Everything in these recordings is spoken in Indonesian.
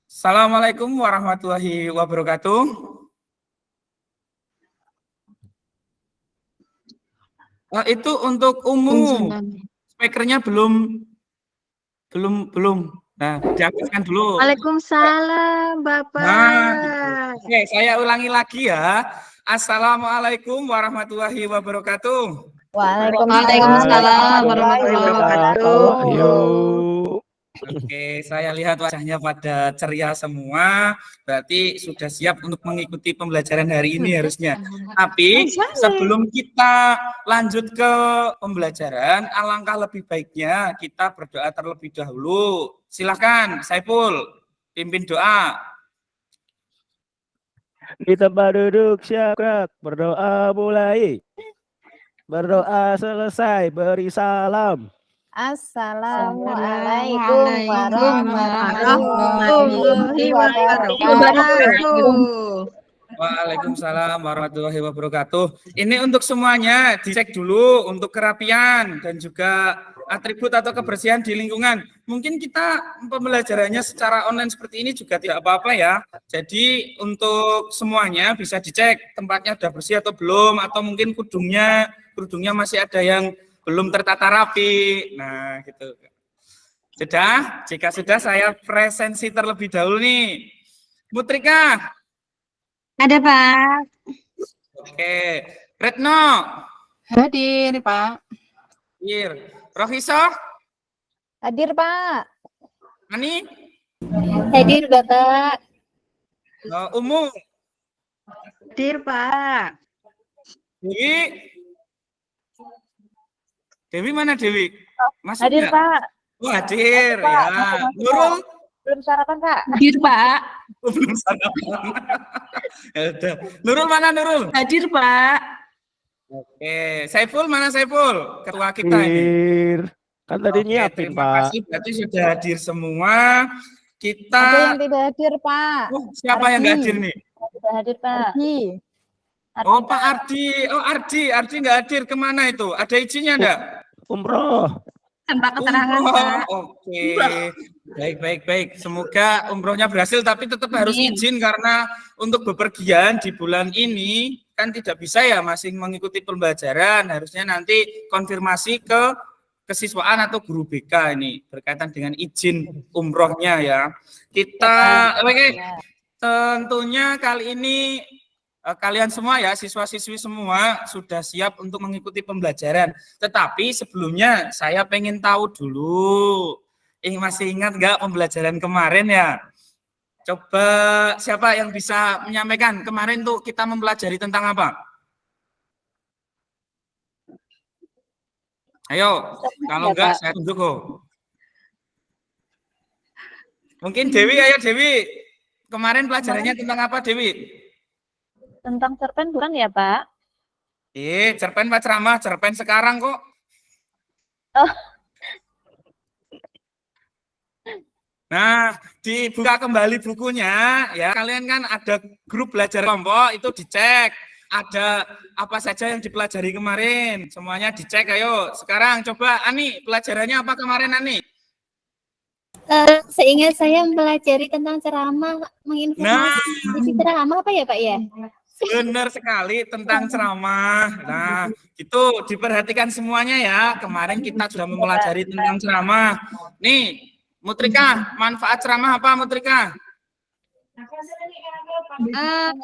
Assalamualaikum warahmatullahi wabarakatuh. Itu untuk umum. Speakernya belum. Nah, diaktifkan dulu. Waalaikumsalam, Bapak. Oke, saya ulangi lagi ya. Assalamualaikum warahmatullahi wabarakatuh. Waalaikumsalam warahmatullahi wabarakatuh. Oke, saya lihat wajahnya pada ceria semua, berarti sudah siap untuk mengikuti pembelajaran hari ini harusnya. Tapi sebelum kita lanjut ke pembelajaran, alangkah lebih baiknya kita berdoa terlebih dahulu. Silakan, Saiful, pimpin doa. Di tempat duduk siap, berdoa mulai. Berdoa selesai, beri salam. Assalamualaikum warahmatullahi wabarakatuh. Waalaikumsalam warahmatullahi wabarakatuh. Ini untuk semuanya dicek dulu untuk kerapian dan juga atribut atau kebersihan di lingkungan. Mungkin kita pembelajarannya secara online seperti ini juga tidak apa-apa ya. Jadi untuk semuanya bisa dicek tempatnya sudah bersih atau belum, atau mungkin kerudungnya masih ada yang belum tertata rapi. Nah, gitu. Sudah? Jika sudah, saya presensi terlebih dahulu nih. Mutrika. Ada, Pak. Oke. Retno. Hadir, Pak. Hadir. Rohiso. Hadir, Pak. Ani. Hadir, Bapak. Umu. Hadir, Pak. Dewi mana Dewi? Masuk hadir, Pak. Oh, hadir ya. Nurul. Belum sarapan, Pak. Hadir, Pak. Belum sarapan. Nurul mana Nurul? Hadir, Pak. Oke, Saiful mana Saiful? Ketua kita ini. Kan tadi nyiapin, terima Pak. kasih, berarti sudah hadir semua. Kita. Ada yang tidak hadir, Pak. Siapa yang nggak hadir nih? Tidak hadir, Pak. Oh, Pak Ardi. Oh, Ardi nggak hadir. Kemana itu? Ada izinnya enggak? Umroh. Tanpa keterangan, Pak. Oke. Baik. Semoga umrohnya berhasil, tapi tetap harus izin karena untuk bepergian di bulan ini kan tidak bisa ya masih mengikuti pembelajaran. Harusnya nanti konfirmasi ke kesiswaan atau guru BK ini berkaitan dengan izin umrohnya ya. Oke. Tentunya kali ini kalian semua ya, siswa-siswi semua sudah siap untuk mengikuti pembelajaran. Tetapi sebelumnya saya pengen tahu dulu, masih ingat nggak pembelajaran kemarin ya? Coba siapa yang bisa menyampaikan kemarin tuh kita mempelajari tentang apa? Ayo, kalau enggak saya tunjuk kok. Mungkin Dewi, ayo Dewi. Kemarin pelajarannya tentang apa Dewi? Tentang cerpen bukan ya, Pak? Cerpen Pak Ceramah, cerpen sekarang kok. Oh. Nah, dibuka kembali bukunya ya. Kalian kan ada grup belajar kelompok, itu dicek. Ada apa saja yang dipelajari kemarin. Semuanya dicek, ayo. Sekarang coba Ani, pelajarannya apa kemarin Ani? Seingat saya mempelajari tentang ceramah, menginformasi ceramah apa ya, Pak ya? Benar sekali, tentang ceramah. Nah, itu diperhatikan semuanya ya. Kemarin kita sudah mempelajari tentang ceramah. Nih, Mutrika, manfaat ceramah apa Mutrika?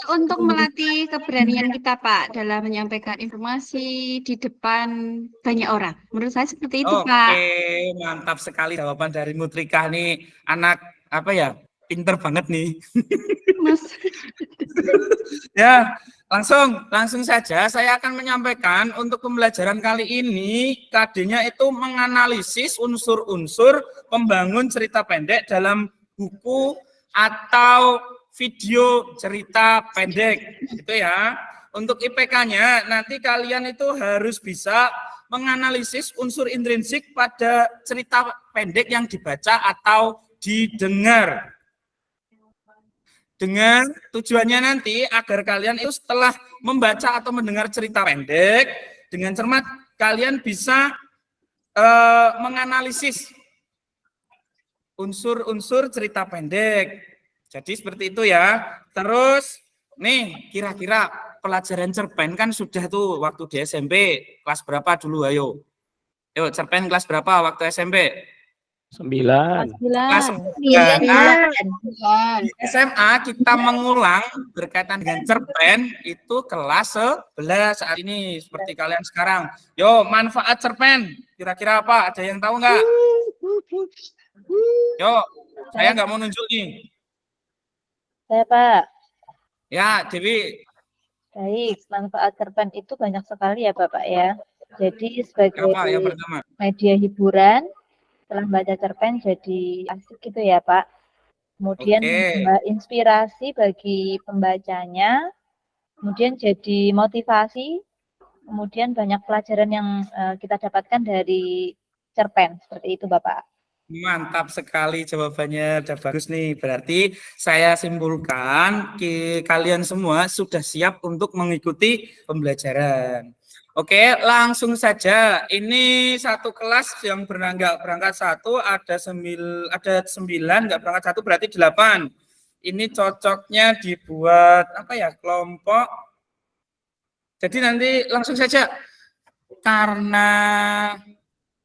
Untuk melatih keberanian kita, Pak, dalam menyampaikan informasi di depan banyak orang. Menurut saya seperti itu, Pak. Oke, mantap sekali jawaban dari Mutrika nih. Anak apa ya? Pinter banget nih. Mas. Ya, langsung saja saya akan menyampaikan untuk pembelajaran kali ini KD-nya itu menganalisis unsur-unsur pembangun cerita pendek dalam buku atau video cerita pendek gitu ya. Untuk IPK-nya nanti kalian itu harus bisa menganalisis unsur intrinsik pada cerita pendek yang dibaca atau didengar. Dengan tujuannya nanti agar kalian itu setelah membaca atau mendengar cerita pendek dengan cermat, kalian bisa menganalisis unsur-unsur cerita pendek. Jadi seperti itu ya. Terus nih kira-kira pelajaran cerpen kan sudah tuh waktu di SMP. Kelas berapa dulu ayo? Yuk cerpen kelas berapa waktu SMP? 9. Kelas 9. Di SMA kita mengulang berkaitan dengan cerpen itu kelas 11 saat ini seperti kalian sekarang. Yo, manfaat cerpen kira-kira apa? Ada yang tahu nggak? Yo, saya nggak mau nunjuk nih. Saya, Pak. Ya, Dewi. Baik, manfaat cerpen itu banyak sekali ya, Bapak ya. Jadi sebagai Apa yang pertama? media hiburan, setelah baca cerpen jadi asik gitu ya, Pak. Kemudian menambah inspirasi bagi pembacanya, kemudian jadi motivasi, kemudian banyak pelajaran yang kita dapatkan dari cerpen. Seperti itu, Bapak. Mantap sekali jawabannya, udah bagus nih. Berarti saya simpulkan kalian semua sudah siap untuk mengikuti pembelajaran. Oke, langsung saja. Ini satu kelas yang nggak berangkat satu, ada 9, nggak berangkat satu berarti 8. Ini cocoknya dibuat apa ya, kelompok. Jadi nanti langsung saja. Karena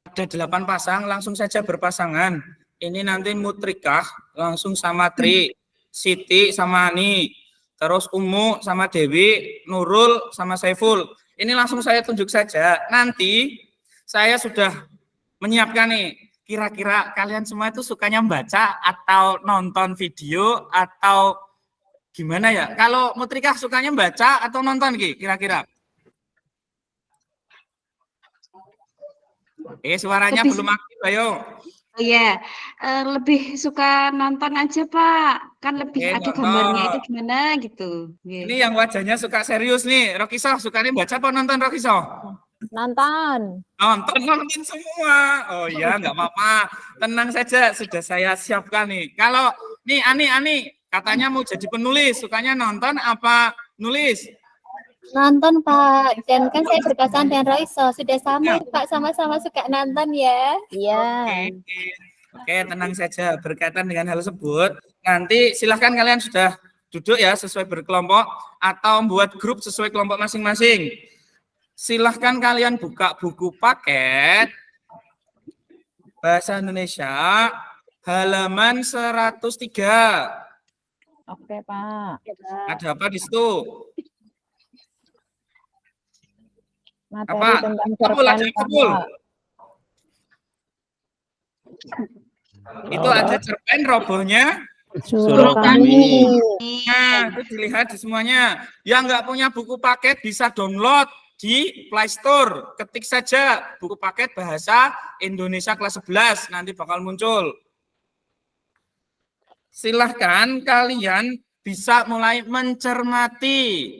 ada 8 pasang, langsung saja berpasangan. Ini nanti Mutrikah langsung sama Tri, Siti sama Ani, terus Umu sama Dewi, Nurul sama Saiful. Ini langsung saya tunjuk saja. Nanti saya sudah menyiapkan nih, kira-kira kalian semua itu sukanya membaca atau nonton video atau gimana ya? Kalau Mutrikah sukanya membaca atau nonton kira-kira? Suaranya belum aktif, ayo. Oh ya, lebih suka nonton aja Pak, kan lebih ada nonton. gambarnya itu gimana gitu. Ini yang wajahnya suka serius nih, Rokiso sukanya baca apa nonton Rokiso? Nonton. Nonton semua. Oh iya, nggak apa-apa. Tenang saja, sudah saya siapkan nih. Kalau nih Ani katanya mau jadi penulis, sukanya nonton apa nulis? Nonton, Pak. Dan kan saya berpasangan dengan Roiso. Sudah sama, Pak. Sama-sama suka nonton ya. Iya. Oke, tenang saja. Berkaitan dengan hal tersebut, nanti silahkan kalian sudah duduk ya sesuai berkelompok atau membuat grup sesuai kelompok masing-masing. Silahkan kalian buka buku paket Bahasa Indonesia halaman 103. Oke, Pak. Ada apa di situ? Materi Apa? tentang Kapul, ada cerpen, kapul. Pak. Itu ada cerpen robohnya. Suruh kami. Nah, itu dilihat di semuanya. Yang nggak punya buku paket bisa download di Play Store. Ketik saja buku paket Bahasa Indonesia kelas 11. Nanti bakal muncul. Silahkan kalian bisa mulai mencermati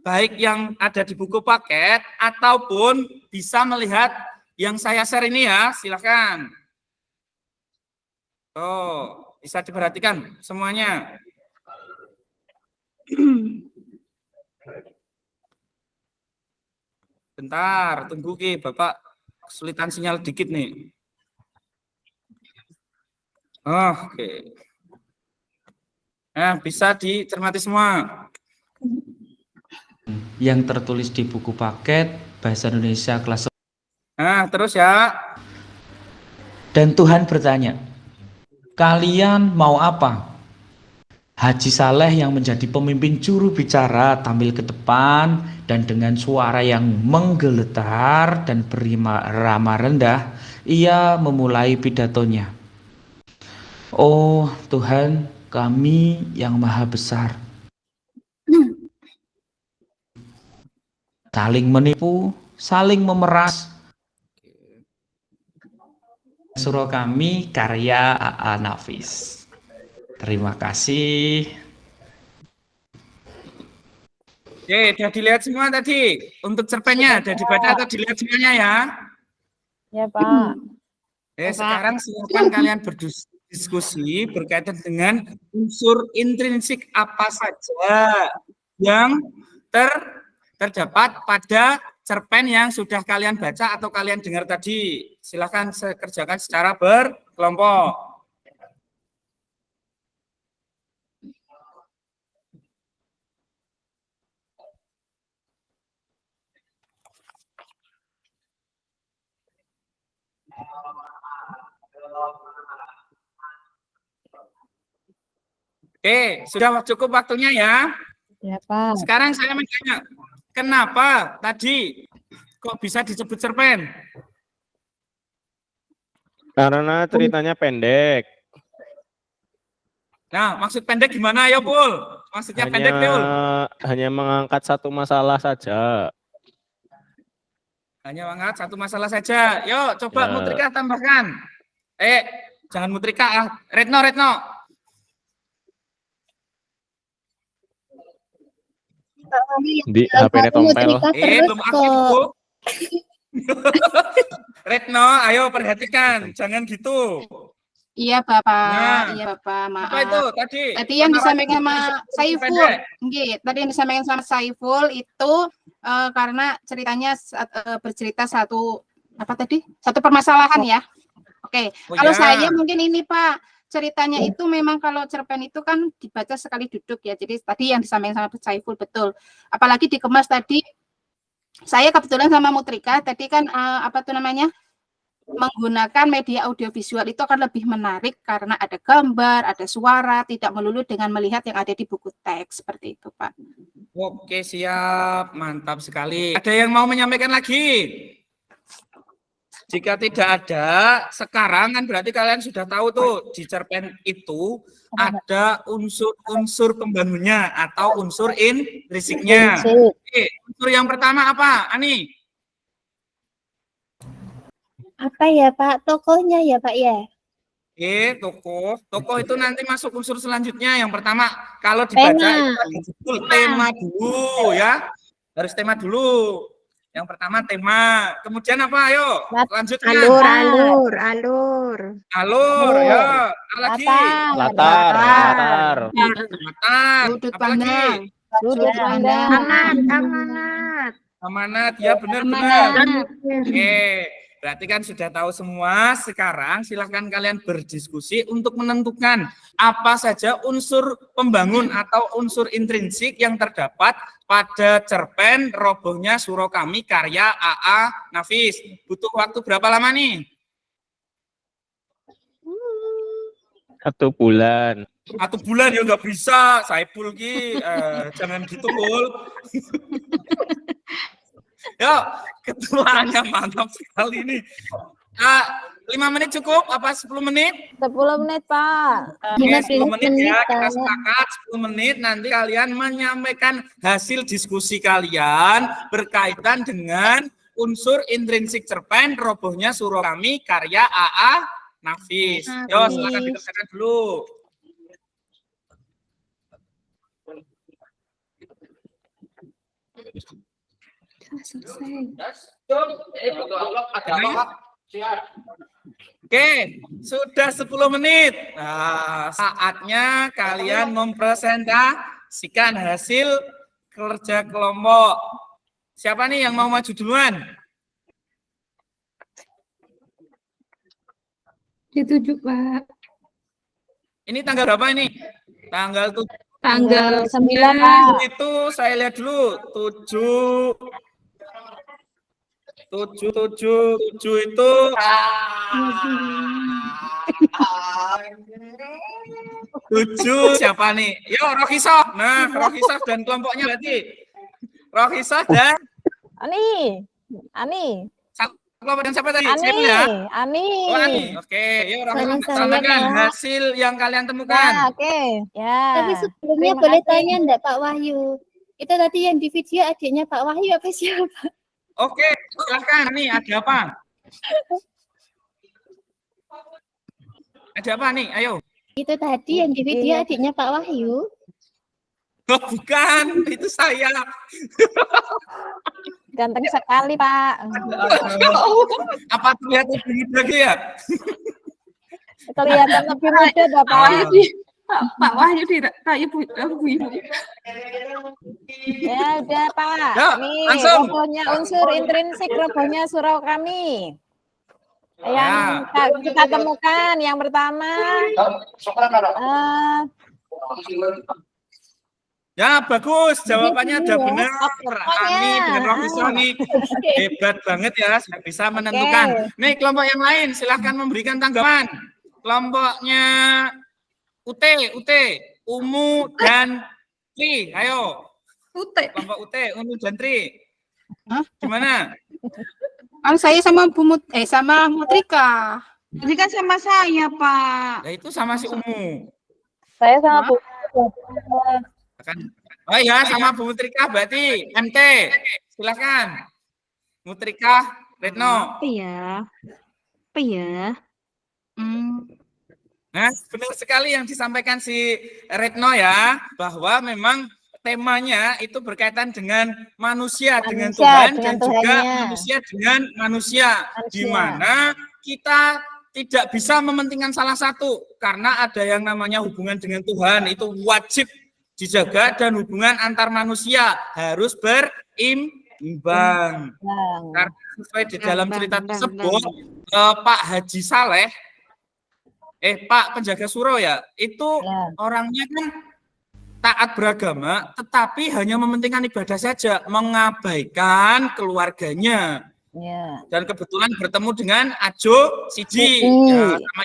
baik yang ada di buku paket ataupun bisa melihat yang saya share ini ya, silahkan. Oh, bisa diperhatikan semuanya. Bentar, tunggu Bapak kesulitan sinyal dikit nih. Oke. Nah, bisa dicermati semua. Yang tertulis di buku paket Bahasa Indonesia kelas 11. Nah, terus ya. Dan Tuhan bertanya, kalian mau apa? Haji Saleh yang menjadi pemimpin juru bicara tampil ke depan dan dengan suara yang menggeletar dan berirama rendah, ia memulai pidatonya. Oh Tuhan, kami yang maha besar. Saling menipu, saling memeras. Surah kami karya A.A. Nafis. Terima kasih. Oke, sudah dilihat semua tadi. Untuk cerpennya, sudah dibaca atau dilihat semuanya ya? Ya, Pak. Sekarang silakan kalian berdiskusi berkaitan dengan unsur intrinsik apa saja yang terdapat pada cerpen yang sudah kalian baca atau kalian dengar tadi. Silakan kerjakan secara berkelompok. Oke, sudah cukup waktunya ya. Ya, Pak. Sekarang saya mau tanya, kenapa tadi kok bisa disebut cerpen? Karena ceritanya pendek. Nah, maksud pendek gimana ya, Pul? Maksudnya pendek, Pul? Hanya mengangkat satu masalah saja. Hanya mengangkat satu masalah saja. Yuk, coba Ya. Mutrika tambahkan. Jangan Mutrika, Retno. Di HP-nya tompel. Belum aktif, Bu. Retno, ayo perhatikan, jangan gitu. Iya, Bapak. Nah, Iya, Bapak. Maaf. Apa itu tadi? Tadi yang disampaikan sama Saiful, Pendek. tadi yang disampaikan sama Saiful itu karena ceritanya bercerita satu permasalahan ya. Oke, Oh, kalau ya. saya mungkin ini Pak, ceritanya itu memang kalau cerpen itu kan dibaca sekali duduk ya. Jadi tadi yang disampaikan sama Saiful betul. Apalagi dikemas tadi, saya kebetulan sama Mutrika tadi kan menggunakan media audiovisual itu akan lebih menarik karena ada gambar, ada suara, tidak melulu dengan melihat yang ada di buku teks seperti itu, Pak. Oke, siap. Mantap sekali. Ada yang mau menyampaikan lagi? Jika tidak ada, sekarang kan berarti kalian sudah tahu tuh di cerpen itu ada unsur-unsur pembangunnya atau unsur intrinsiknya. Oke, unsur yang pertama apa, Ani? Apa ya Pak? Tokohnya ya Pak ya? Tokoh. Tokoh itu nanti masuk unsur selanjutnya. Yang pertama, kalau dibaca itu ada judul tema dulu ya. Harus tema dulu. Yang pertama tema. Kemudian apa? Ayo, lanjutkan. Alur, ya. Apa lagi? Latar. Sudut Apa lagi? pandang. Sudut pandang. Amanat. Ya, benar-benar. Oke. Berarti kan sudah tahu semua. Sekarang silahkan kalian berdiskusi untuk menentukan apa saja unsur pembangun atau unsur intrinsik yang terdapat pada cerpen Robohnya Surau Kami karya AA Nafis. Butuh waktu berapa lama nih? 1 bulan. 1 bulan ya nggak bisa. Saiful ki jangan gitu, Pul. Yo, ketuanya mantap sekali ini. 5 menit cukup apa 10 menit? 10 menit, Pak. Oke, 10 menit ya, kita Pak. sepakat 10 menit nanti kalian menyampaikan hasil diskusi kalian berkaitan dengan unsur intrinsik cerpen Robohnya Surau Kami karya AA Nafis. Yo, silakan dikerjakan dulu. Oke, sudah 10 menit. Nah, saatnya kalian mempresentasikan hasil kerja kelompok. Siapa nih yang mau maju duluan? Ditunjuk, Pak. Ini tanggal berapa ini? Tanggal 7. Tanggal 9, Pak. Itu saya lihat dulu. 7 itu siapa nih? Yo, Rokisoh. Nah, Rokisoh dan kelompoknya berarti Rokisoh dan Ani. kelompok dan siapa tadi? Saiful ya? Ani. Oh, Ani. Oke, yuk Rokisoh Sama-sama, sampaikan ya. hasil yang kalian temukan. Oke. Ya. Tapi sebelumnya Terima boleh kasih. tanya enggak Pak Wahyu? Itu tadi yang di video adiknya Pak Wahyu apa siapa? Oke, silakan. Nih, ada apa? Ada apa nih? Ayo. Itu tadi yang di video adiknya Pak Wahyu. Oh, bukan, itu saya. Ganteng sekali, Pak. Apa terlihat lebih muda ya? Kelihatan lebih muda, Bapak. Pak Wahyu kayak Bu Ibu. Ya udah, Pak. Ya, Nih, langsung. robohnya unsur intrinsik Robohnya Surau Kami. Yang Ya. kita temukan yang pertama Ya, bagus. Jawabannya udah benar. Ani dengan Rokisoh nih. Hebat banget ya, sudah bisa menentukan. Nih, kelompok yang lain silahkan memberikan tanggapan. Kelompoknya UT Umu dan Tri. Ayo. Ute. Kelompok UT, Umu dan Tri. Hah? Gimana? Kan saya sama sama Mutrika. Ini kan sama saya, Pak. Nah, itu sama si Umu. Saya sama Bu. Oh iya, sama Bu Mutrika berarti MT. Silakan. Mutrika, Retno. Apa ya? Apa ya? Nah, benar sekali yang disampaikan si Retno ya, bahwa memang temanya itu berkaitan dengan manusia dengan Tuhan dan juga manusia dengan manusia, di mana kita tidak bisa mementingkan salah satu karena ada yang namanya hubungan dengan Tuhan itu wajib dijaga dan hubungan antar manusia harus berimbang. Karena sesuai di dalam cerita tersebut Pak Haji Saleh Pak penjaga surau ya, itu orangnya kan taat beragama, tetapi hanya mementingkan ibadah saja, mengabaikan keluarganya. Ya. Dan kebetulan bertemu dengan Ajo Sidi. Ya, sama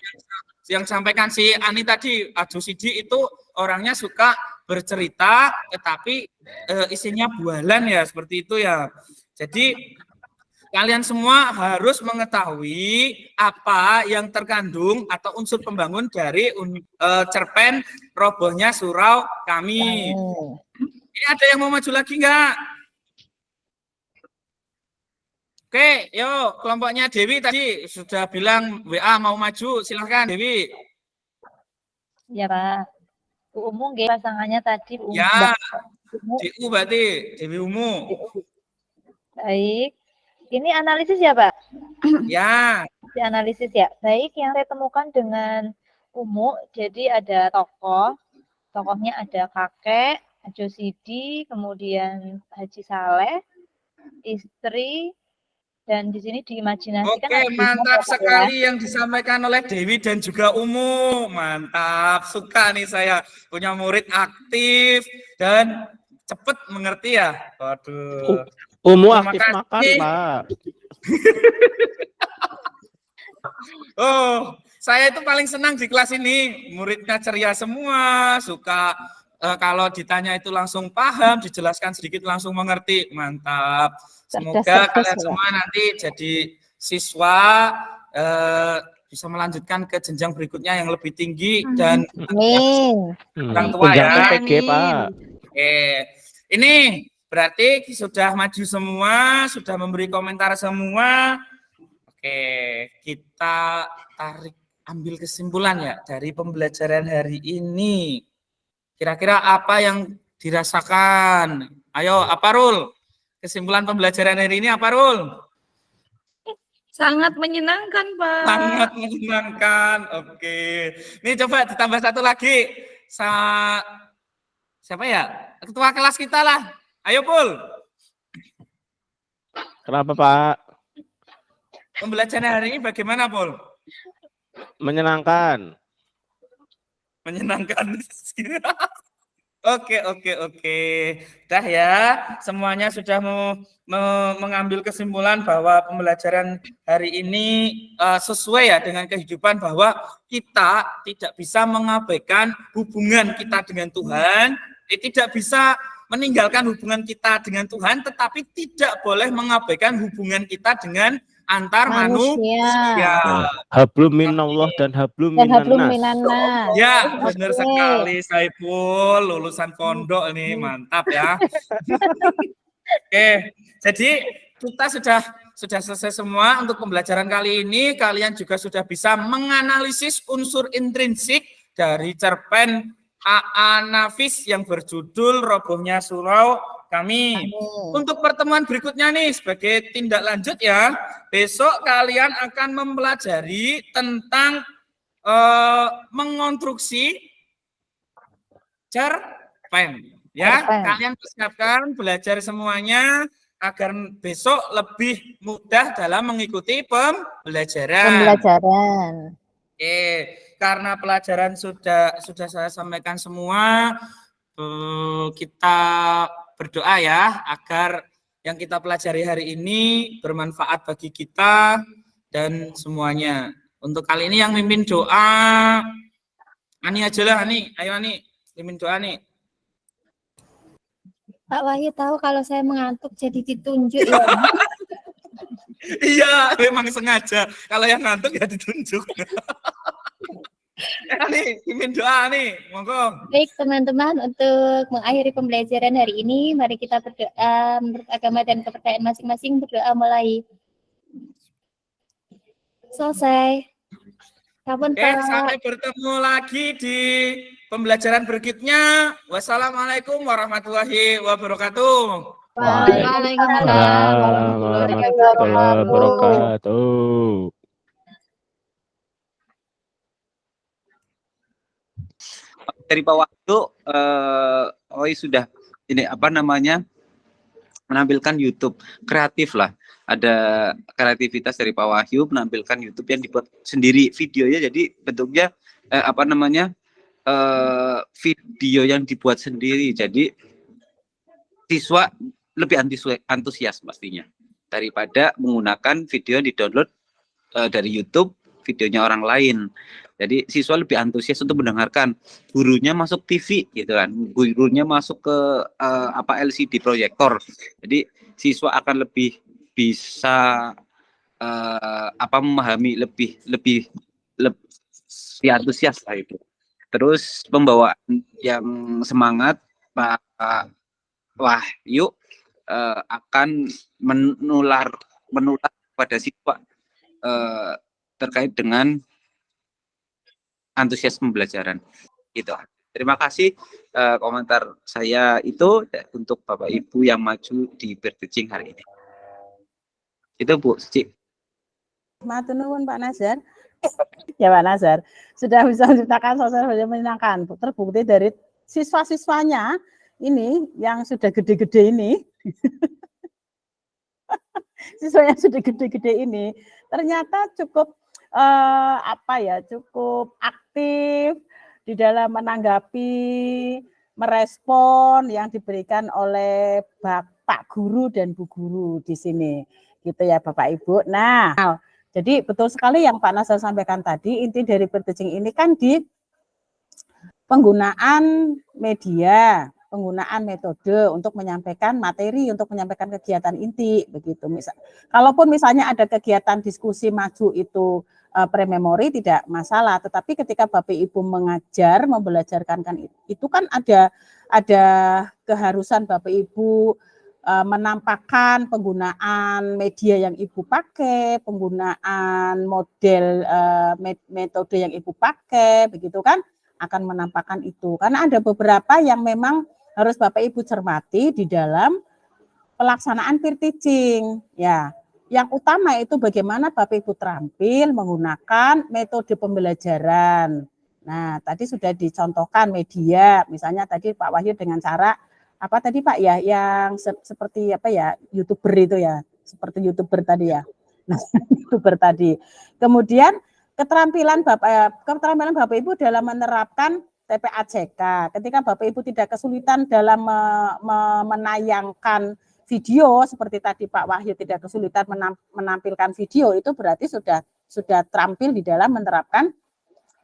yang sampaikan si Ani tadi, Ajo Sidi itu orangnya suka bercerita, tetapi isinya bualan ya, seperti itu ya. Jadi kalian semua harus mengetahui apa yang terkandung atau unsur pembangun dari cerpen Robohnya Surau Kami. Ini ada yang mau maju lagi enggak? Oke, yuk kelompoknya Dewi tadi sudah bilang WA mau maju, silahkan Dewi. Ya Pak. Bu Umu nggih pasangannya tadi. Bu Umu. Ya, DU berarti Dewi Umu. Baik. Ini analisis ya, Pak? Ya. Di analisis ya. Baik, yang saya temukan dengan Umu, jadi ada tokohnya ada kakek, Ajo Sidi, kemudian Haji Saleh, istri, dan di sini diimajinasikan. Oke, mantap sekali yang disampaikan oleh Dewi dan juga Umu. Mantap, suka nih saya punya murid aktif dan cepat mengerti ya. Waduh. Umu aktif makan, Pak. Oh, saya itu paling senang di kelas ini. Muridnya ceria semua, suka kalau ditanya itu langsung paham, dijelaskan sedikit langsung mengerti. Mantap. Semoga kalian semua nanti jadi siswa bisa melanjutkan ke jenjang berikutnya yang lebih tinggi dan orang tua ya. PG, Pak. Oke. Ini berarti sudah maju semua, sudah memberi komentar semua. Oke, kita ambil kesimpulan ya dari pembelajaran hari ini. Kira-kira apa yang dirasakan? Ayo, apa Rul? Kesimpulan pembelajaran hari ini apa Rul? Sangat menyenangkan, Pak. Sangat menyenangkan. Oke. Ini coba ditambah satu lagi. Siapa ya? Ketua kelas kita lah. Ayo, Pul. Kenapa, Pak? Pembelajaran hari ini bagaimana, Pul? Menyenangkan. Menyenangkan. Oke. Dah ya, semuanya sudah mengambil kesimpulan bahwa pembelajaran hari ini sesuai ya dengan kehidupan bahwa kita tidak bisa mengabaikan hubungan kita dengan Tuhan, tidak bisa meninggalkan hubungan kita dengan Tuhan, tetapi tidak boleh mengabaikan hubungan kita dengan antar manusia. Hablum minallah dan hablum minannas. Ya, benar sekali Saiful, lulusan pondok nih, mantap ya. Oke, jadi kita sudah selesai semua untuk pembelajaran kali ini. Kalian juga sudah bisa menganalisis unsur intrinsik dari cerpen A.A. Nafis yang berjudul Robohnya Surau Kami. Untuk pertemuan berikutnya nih, sebagai tindak lanjut ya, besok kalian akan mempelajari tentang mengonstruksi cerpen. Ya, kalian persiapkan belajar semuanya agar besok lebih mudah dalam mengikuti pembelajaran. Oke, karena pelajaran sudah saya sampaikan semua, kita berdoa ya agar yang kita pelajari hari ini bermanfaat bagi kita dan semuanya. Untuk kali ini yang mimpin doa Ani aja lah, Ani. Ayo Ani. Mimin doa nih. Pak Wahyu tahu kalau saya mengantuk jadi ditunjuk ya. Iya, memang sengaja. Kalau yang ngantuk ya ditunjuk. Nih, Mimin doa nih, monggo. Baik teman-teman, untuk mengakhiri pembelajaran hari ini, mari kita berdoa menurut agama dan kepercayaan masing-masing. Berdoa mulai. Selesai. Kapan Oke, Pak? sampai bertemu lagi di pembelajaran berikutnya. Wassalamualaikum warahmatullahi wabarakatuh. Waalaikumsalam warahmatullahi Warahmatullahi wabarakatuh. wabarakatuh. Dari Pak Wahyu, sudah ini apa namanya menampilkan YouTube kreatif lah. Ada kreativitas dari Pak Wahyu menampilkan YouTube yang dibuat sendiri videonya. Jadi bentuknya video yang dibuat sendiri. Jadi siswa lebih antusias pastinya daripada menggunakan video yang didownload dari YouTube, videonya orang lain. Jadi siswa lebih antusias untuk mendengarkan. Gurunya masuk TV gitu kan. Gurunya masuk ke LCD proyektor. Jadi siswa akan lebih bisa memahami lebih antusias lah itu. Terus pembawaan yang semangat Pak Wahyu akan menular pada siswa terkait dengan antusias pembelajaran gitu. Terima kasih komentar saya itu untuk Bapak Ibu yang maju di Bertejing hari ini. Itu Bu Cici. Matur nuwun Pak Nazar. Ya Pak Nazar, sudah bisa menciptakan sosial yang menyenangkan. Terbukti dari siswa-siswanya ini yang sudah gede-gede ini. Siswa yang sudah gede-gede ini ternyata cukup cukup aktif di dalam menanggapi, merespon yang diberikan oleh Pak Guru dan Bu Guru di sini, gitu ya Bapak Ibu. Nah, jadi betul sekali yang Pak Nazar sampaikan tadi, inti dari Bertejing ini kan di penggunaan media, penggunaan metode untuk menyampaikan materi, untuk menyampaikan kegiatan inti, begitu. Kalaupun misalnya ada kegiatan diskusi maju itu pre-memori tidak masalah, tetapi ketika Bapak Ibu mengajar, membelajarkan kan itu kan ada keharusan Bapak Ibu menampakkan penggunaan media yang Ibu pakai, penggunaan model metode yang Ibu pakai, begitu kan, akan menampakkan itu. Karena ada beberapa yang memang harus Bapak Ibu cermati di dalam pelaksanaan peer teaching, ya. Yang utama itu bagaimana Bapak Ibu terampil menggunakan metode pembelajaran. Nah, tadi sudah dicontohkan media, misalnya tadi Pak Wahyu dengan cara apa tadi Pak ya, yang seperti apa ya, YouTuber itu ya, seperti YouTuber tadi ya. Nah, YouTuber tadi. Kemudian keterampilan Bapak Ibu dalam menerapkan TPAJK. Ketika Bapak Ibu tidak kesulitan dalam menayangkan video seperti tadi Pak Wahyu tidak kesulitan menampilkan video, itu berarti sudah terampil di dalam menerapkan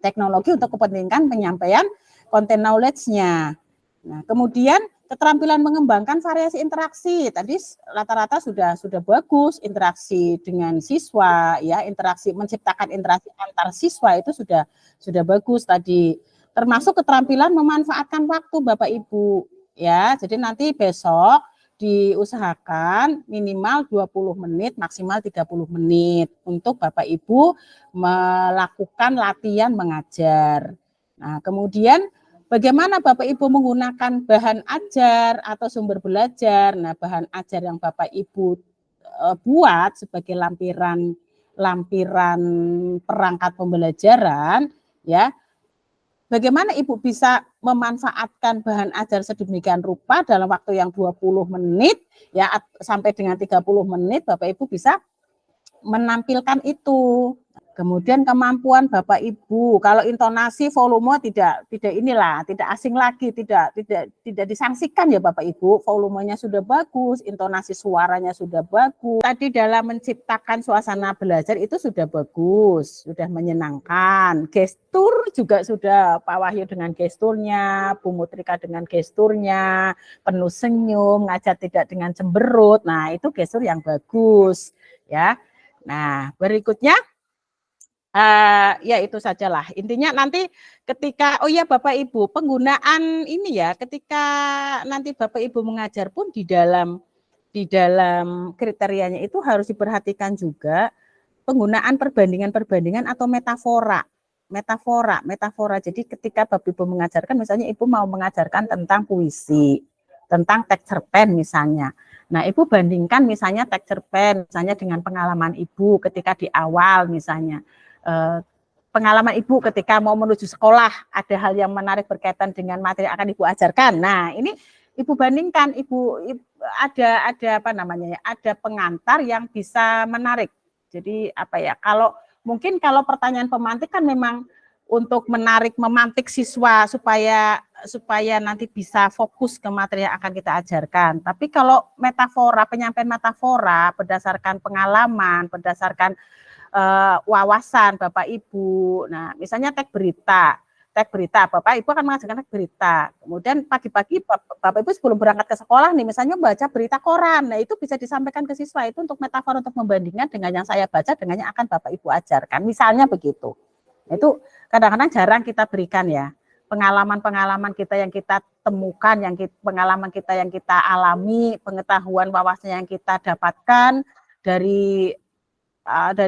teknologi untuk kepentingan penyampaian konten knowledge-nya. Nah, kemudian keterampilan mengembangkan variasi interaksi. Tadi rata-rata sudah bagus interaksi dengan siswa, ya, menciptakan interaksi antar siswa itu sudah bagus tadi. Termasuk keterampilan memanfaatkan waktu Bapak Ibu, ya. Jadi nanti besok diusahakan minimal 20 menit, maksimal 30 menit untuk Bapak Ibu melakukan latihan mengajar. Nah, kemudian bagaimana Bapak Ibu menggunakan bahan ajar atau sumber belajar. Nah, bahan ajar yang Bapak Ibu buat sebagai lampiran perangkat pembelajaran, ya. Bagaimana Ibu bisa memanfaatkan bahan ajar sedemikian rupa dalam waktu yang 20 menit ya sampai dengan 30 menit Bapak Ibu bisa menampilkan itu. Kemudian kemampuan Bapak Ibu, kalau intonasi volume tidak asing lagi, tidak disangsikan ya Bapak Ibu, volumenya sudah bagus, intonasi suaranya sudah bagus. Tadi dalam menciptakan suasana belajar itu sudah bagus, sudah menyenangkan. Gestur juga sudah Pak Wahyu dengan gesturnya, Bu Mutrika dengan gesturnya, penuh senyum, ngajar tidak dengan cemberut. Nah, itu gestur yang bagus ya. Nah, berikutnya ya itu sajalah. Intinya nanti ketika Bapak Ibu penggunaan ini ya, ketika nanti Bapak Ibu mengajar pun di dalam kriterianya itu harus diperhatikan juga penggunaan perbandingan atau metafora. Jadi ketika Bapak Ibu mengajarkan, misalnya Ibu mau mengajarkan tentang puisi, tentang teks cerpen misalnya. Nah, Ibu bandingkan misalnya teks cerpen misalnya dengan pengalaman Ibu ketika di awal misalnya. Pengalaman Ibu ketika mau menuju sekolah, ada hal yang menarik berkaitan dengan materi yang akan Ibu ajarkan. Nah, ini Ibu bandingkan, Ibu ada ada pengantar yang bisa menarik. Jadi kalau pertanyaan pemantik kan memang untuk memantik siswa supaya nanti bisa fokus ke materi yang akan kita ajarkan. Tapi kalau penyampaian metafora berdasarkan pengalaman, berdasarkan wawasan Bapak Ibu. Nah, misalnya teks berita, Bapak Ibu akan mengajarkan teks berita. Kemudian pagi-pagi Bapak Ibu sebelum berangkat ke sekolah nih, misalnya baca berita koran. Nah, itu bisa disampaikan ke siswa itu untuk metafora, untuk membandingkan dengan yang saya baca dengan yang akan Bapak Ibu ajarkan. Misalnya begitu. Itu kadang-kadang jarang kita berikan ya. Pengalaman-pengalaman kita yang kita temukan, pengalaman kita yang kita alami, pengetahuan wawasan yang kita dapatkan dari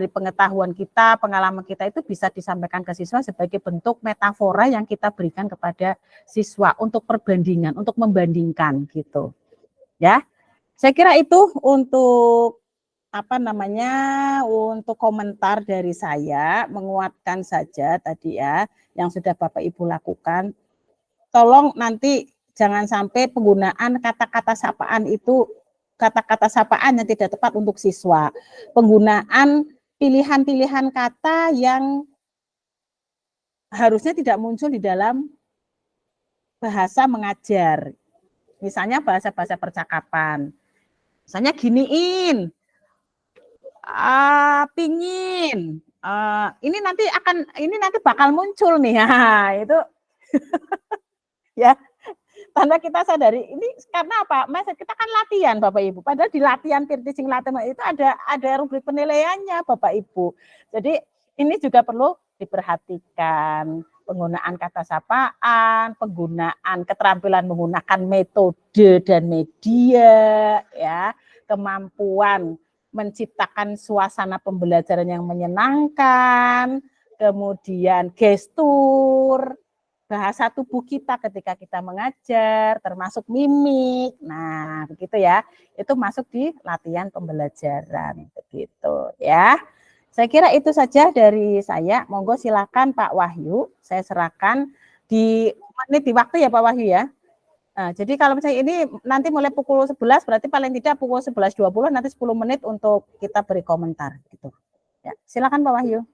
pengetahuan kita, pengalaman kita itu bisa disampaikan ke siswa sebagai bentuk metafora yang kita berikan kepada siswa untuk perbandingan, untuk membandingkan gitu. Ya. Saya kira itu untuk untuk komentar dari saya, menguatkan saja tadi ya yang sudah Bapak Ibu lakukan. Tolong nanti jangan sampai penggunaan kata-kata sapaan itu kata-kata sapaan yang tidak tepat untuk siswa. Penggunaan pilihan-pilihan kata yang harusnya tidak muncul di dalam bahasa mengajar. Misalnya bahasa-bahasa percakapan. Misalnya giniin, pingin. Ini nanti bakal muncul nih. Itu ya. Tanda kita sadari ini karena apa? Mas, kita kan latihan Bapak Ibu. Padahal di latihan peer teaching latihan itu ada rubrik penilaiannya Bapak Ibu. Jadi ini juga perlu diperhatikan penggunaan kata sapaan, penggunaan keterampilan menggunakan metode dan media, ya, kemampuan menciptakan suasana pembelajaran yang menyenangkan, kemudian gestur, bahasa tubuh kita ketika kita mengajar, termasuk mimik. Nah, begitu ya. Itu masuk di latihan pembelajaran, begitu ya. Saya kira itu saja dari saya. Monggo silakan Pak Wahyu, saya serahkan di waktu ya Pak Wahyu ya. Nah, jadi kalau misalnya ini nanti mulai pukul 11, berarti paling tidak pukul 11.20 nanti 10 menit untuk kita beri komentar gitu. Ya, silakan Pak Wahyu.